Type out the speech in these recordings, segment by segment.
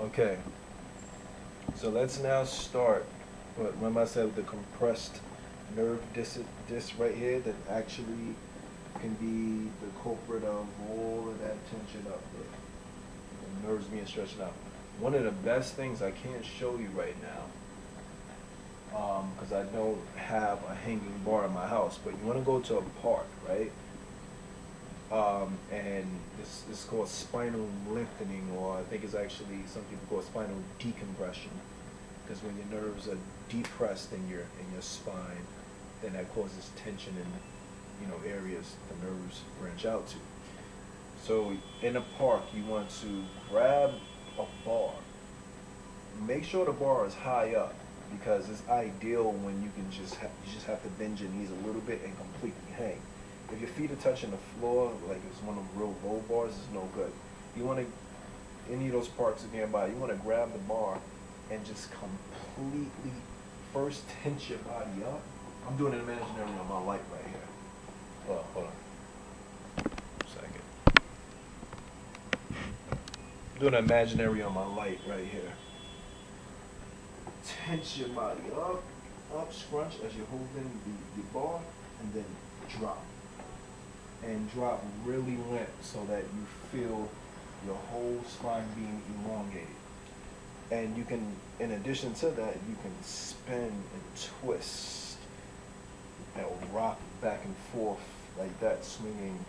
Okay, so let's now start. But remember I said the compressed nerve disc right here that actually can be the culprit of all of that tension up there. The nerves being stretched out. One of the best things I can't show you right now, because I don't have a hanging bar in my house, but you want to go to a park, right? And this is called spinal lengthening, or I think it's actually some people call it spinal decompression, because when your nerves are depressed in your spine, then that causes tension in areas the nerves branch out to. So in a park, you want to grab a bar. Make sure the bar is high up because it's ideal when you just have to bend your knees a little bit and completely hang. If your feet are touching the floor, like it's one of them real low bars, it's no good. You want to, any of those parks nearby, you want to grab the bar and just completely first tense your body up. I'm doing an imaginary on my light right here. Well, hold on. Second. I'm doing an imaginary on my light right here. Tense your body up, scrunch as you're holding the bar, and then drop. And drop really limp so that you feel your whole spine being elongated. And you can, in addition to that, you can spin and twist and rock back and forth like that, swinging.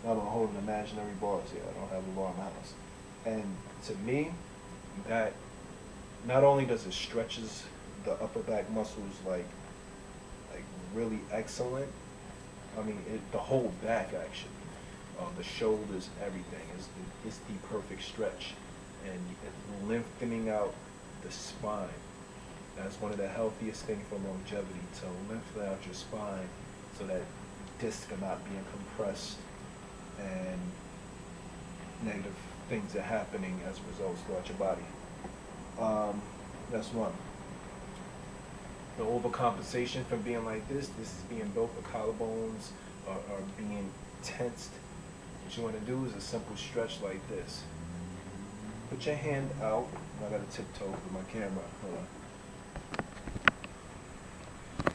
Now I'm holding imaginary bars here. I don't have a bar in my house. And to me, that not only does it stretches the upper back muscles like really excellent. I mean, the whole back actually, the shoulders, everything is the perfect stretch, and it's lengthening out the spine. That's one of the healthiest things for longevity, to lengthen out your spine so that discs are not being compressed and negative things are happening as a result throughout your body. That's one. The overcompensation from being like this is being built, the collarbones are being tensed. What you want to do is a simple stretch like this. Put your hand out. I got to tiptoe with my camera. Hold on.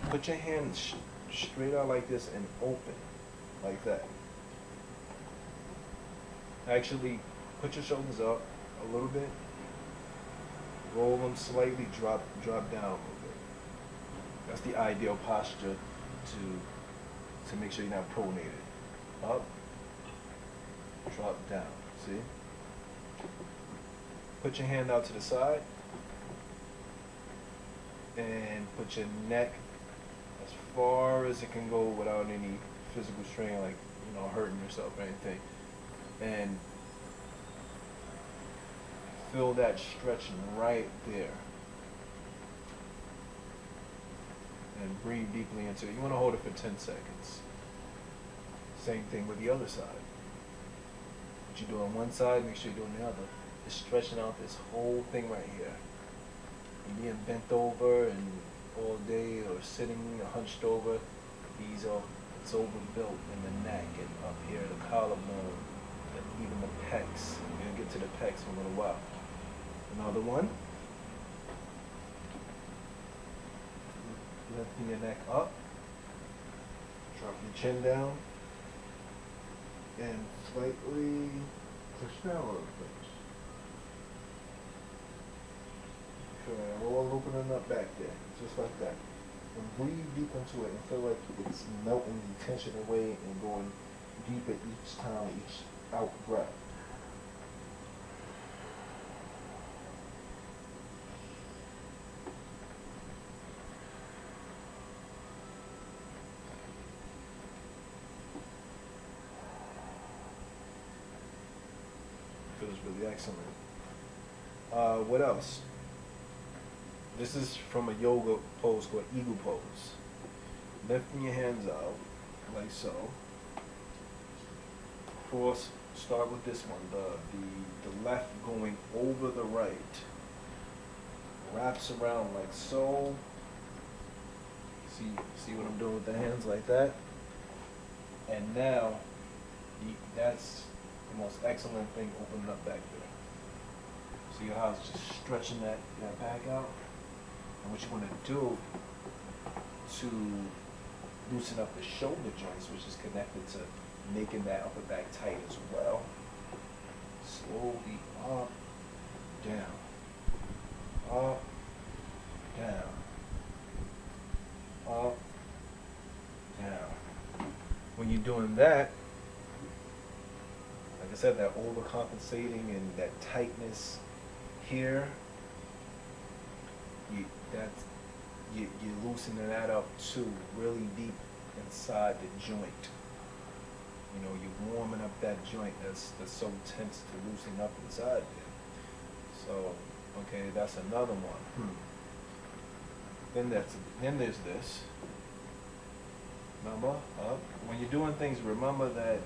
Put your hand straight out like this and open like that. Actually, put your shoulders up a little bit. Roll them slightly, drop down a little bit. That's the ideal posture to make sure you're not pronated. Up, drop down, see? Put your hand out to the side and put your neck as far as it can go without any physical strain, like, hurting yourself or anything. And feel that stretching right there. And breathe deeply into it. You want to hold it for 10 seconds. Same thing with the other side. What you do on one side, make sure you do on the other. Just stretching out this whole thing right here. And being bent over and all day or sitting or hunched over, it's overbuilt in the neck and up here, the collarbone, and even the pecs. We're going to get to the pecs in a little while. Another one. Lifting your neck up, drop your chin down, and slightly push down a little bit. Okay, all opening up back there, just like that. And breathe deep into it and feel like it's melting the tension away and going deeper each time, each out breath. Feels really excellent. What else? This is from a yoga pose called eagle pose. Lifting your hands out like so. Of course, start with this one. The left going over the right. Wraps around like so. See what I'm doing with the hands like that? And now, that's the most excellent thing opening up back there. See how it's just stretching that back out? And what you want to do to loosen up the shoulder joints, which is connected to making that upper back tight as well. Slowly up, down, up, down, up, down. When you're doing that, like I said, that overcompensating and that tightness here, you're loosening that up too, really deep inside the joint. You know, you're warming up that joint that's so tense to loosen up inside there. So, okay, that's another one. Then there's this. Remember, up. When you're doing things, remember that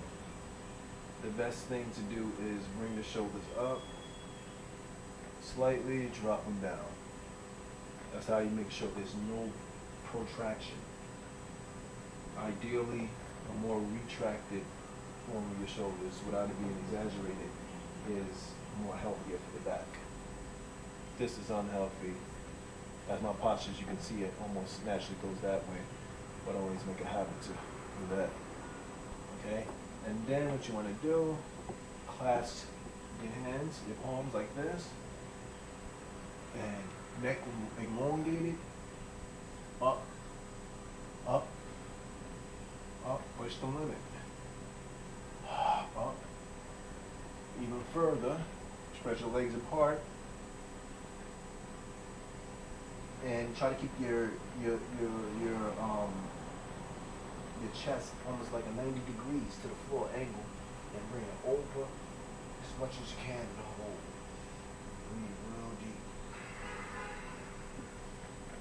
the best thing to do is bring the shoulders up, slightly drop them down. That's how you make sure there's no protraction. Ideally, a more retracted form of your shoulders without it being exaggerated is more healthier for the back. This is unhealthy. As my posture, as you can see, it almost naturally goes that way, but always make a habit to do that. Okay? And then what you want to do, clasp your hands, your palms like this, and neck elongated, up, up, up, push the limit, up, even further, spread your legs apart, and try to keep your chest almost like a 90 degrees to the floor angle, and bring it over as much as you can to hold. Breathe real deep.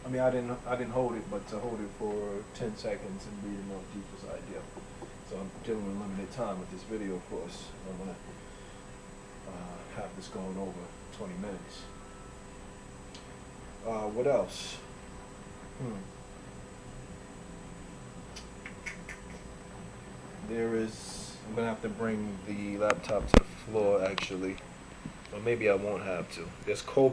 I mean, I didn't hold it, but to hold it for 10 seconds and breathe real deep is ideal. So I'm dealing with limited time with this video, of course. I'm gonna have this going over 20 minutes. What else? I'm gonna have to bring the laptop to the floor actually, or maybe I won't have to. There's cold